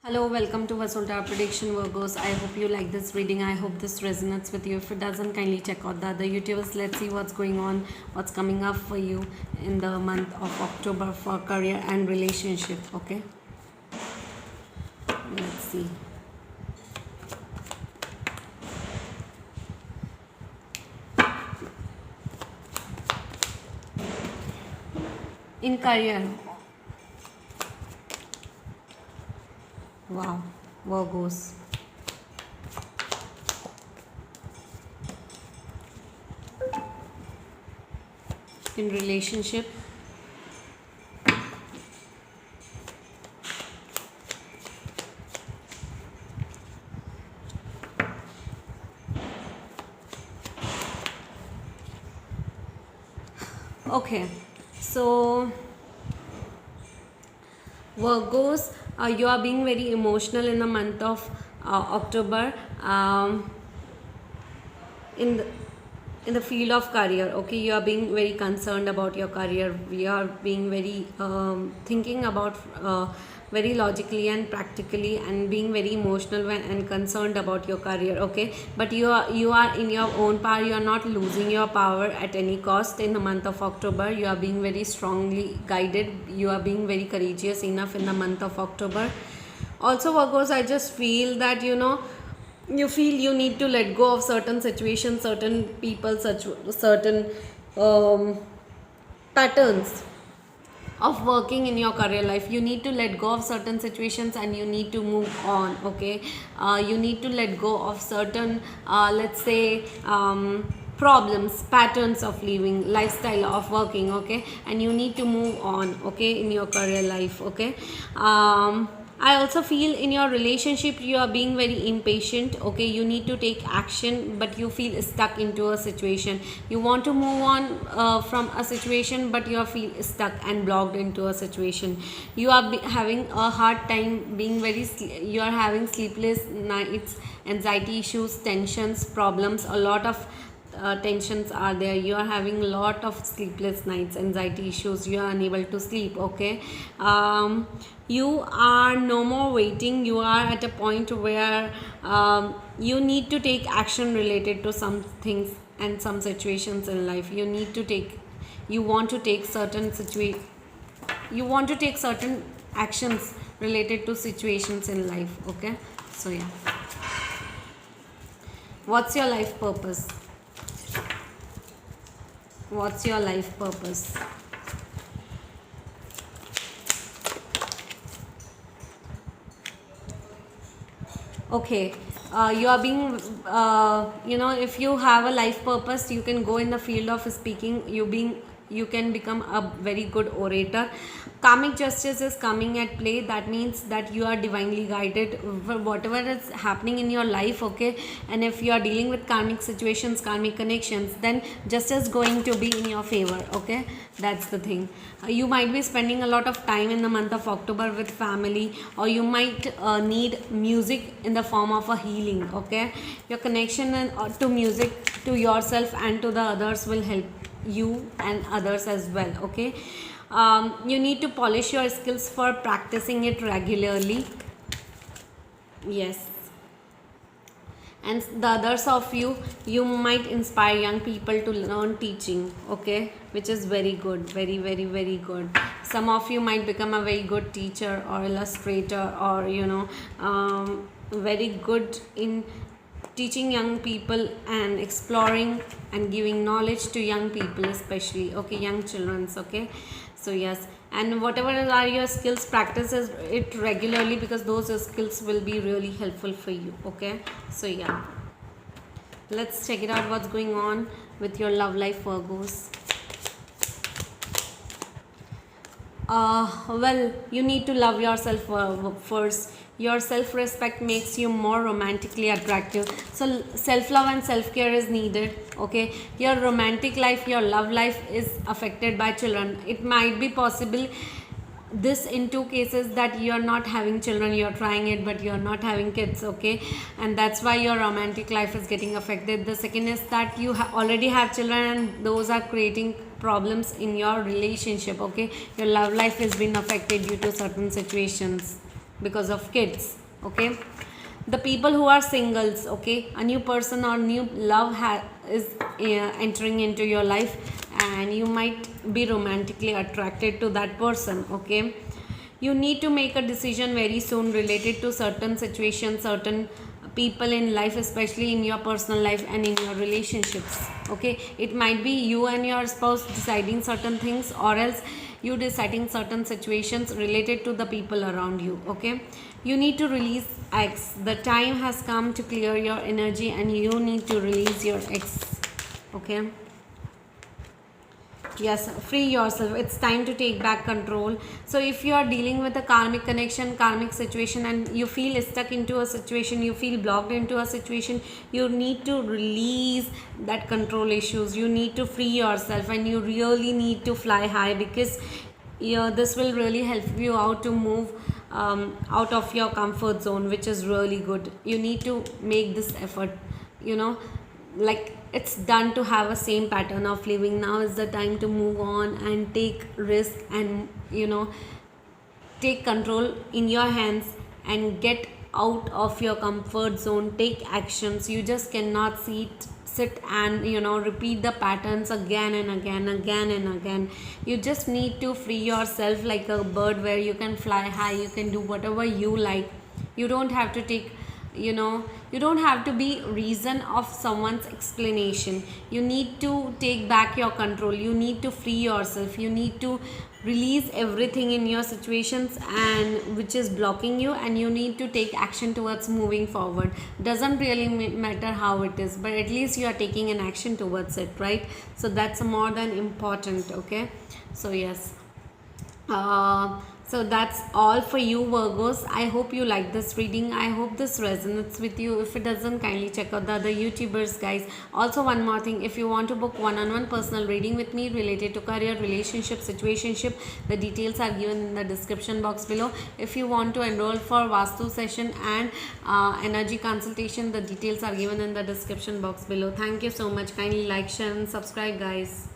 Hello, welcome to Vasulta Prediction Virgos. I hope you like this reading. I hope this resonates with you. If it doesn't, kindly check out the other YouTubers. Let's see what's going on, what's coming up for you in the month of October for career and relationship. Okay, let's see. In career, wow, Virgos. In relationship, okay, so Virgos, you are being very emotional in the month of October. In the in the field of career, okay, you are being very concerned about your career. We are being very thinking about very logically and practically, and being very emotional when and concerned about your career, okay. But you are in your own power. You are not losing your power at any cost. In the month of October, you are being very strongly guided. You are being very courageous enough in the month of October. Also, Virgos, I just feel that you feel you need to let go of certain situations, certain people, such certain um, patterns of working in your career life. You need to let go of certain situations and you need to move on, okay. You need to let go of certain let's say problems, patterns of living, lifestyle of working, okay, and you need to move on, okay, in your career life, okay. I also feel in your relationship you are being very impatient, okay. You need to take action, but you feel stuck into a situation. You want to move on from a situation, but you feel stuck and blocked into a situation. You are having a hard time being very you are having sleepless nights, anxiety issues, tensions, problems, a lot of tensions are there. You are having a lot of sleepless nights, anxiety issues, you are unable to sleep, okay. You are no more waiting. You are at a point where you need to take action related to some things and some situations in life. You want to take certain you want to take certain actions related to situations in life, okay. So yeah, what's your life purpose? What's your life purpose? Okay, you are being if you have a life purpose, you can go in the field of speaking. You can become a very good orator. Karmic justice is coming at play. That means that you are divinely guided for whatever is happening in your life, okay. And if you are dealing with karmic situations, karmic connections, then justice is going to be in your favor, okay. That's the thing. You might be spending a lot of time in the month of October with family, or you might need music in the form of a healing, okay. Your connection to music, to yourself and to the others, will help you and others as well, okay. You need to polish your skills for practicing it regularly. Yes. And the others of you might inspire young people to learn teaching, okay, which is very good, very very very good. Some of you might become a very good teacher or illustrator, or very good in teaching young people and exploring and giving knowledge to young people, especially, okay, young children's, okay. So yes, and whatever are your skills, practice it regularly, because those skills will be really helpful for you, okay. So yeah, let's check it out what's going on with your love life, Virgos. Well, you need to love yourself first. Your self-respect makes you more romantically attractive. So self-love and self-care is needed, okay. Your romantic life, your love life is affected by children. It might be possible, this in two cases, that you are not having children, you are trying it but you are not having kids, okay, and that's why your romantic life is getting affected. The second is that you already have children, and those are creating problems in your relationship, okay. Your love life has been affected due to certain situations. because of kids. Okay, the people who are singles, okay, a new person or new love is entering into your life, and you might be romantically attracted to that person. Okay, you need to make a decision very soon related to certain situations, certain people in life, especially in your personal life and in your relationships. Okay, it might be you and your spouse deciding certain things, or else you deciding certain situations related to the people around you. Okay, you need to release X. The time has come to clear your energy, and you need to release your X. Okay, yes, free yourself. It's time to take back control. So if you are dealing with a karmic connection, karmic situation, and you feel stuck into a situation, you feel blocked into a situation, you need to release that control issues. You need to free yourself, and you really need to fly high, because this will really help you out to move out of your comfort zone, which is really good. You need to make this effort, like it's done to have a same pattern of living. Now is the time to move on and take risk, and take control in your hands and get out of your comfort zone. Take actions. You just cannot sit and repeat the patterns again and again. You just need to free yourself like a bird, where you can fly high, you can do whatever you like. You don't have to take you don't have to be reason of someone's explanation. You need to take back your control. You need to free yourself. You need to release everything in your situations and which is blocking you, and you need to take action towards moving forward. Doesn't really matter how it is, but at least you are taking an action towards it, right? So that's more than important. Okay, so yes, so that's all for you, Virgos. I hope you like this reading. I hope this resonates with you. If it doesn't, kindly check out the other YouTubers, guys. Also, one more thing, if you want to book one-on-one personal reading with me related to career, relationship, situationship, the details are given in the description box below. If you want to enroll for Vastu session and energy consultation, the details are given in the description box below. Thank you so much. Kindly like, share and subscribe, guys.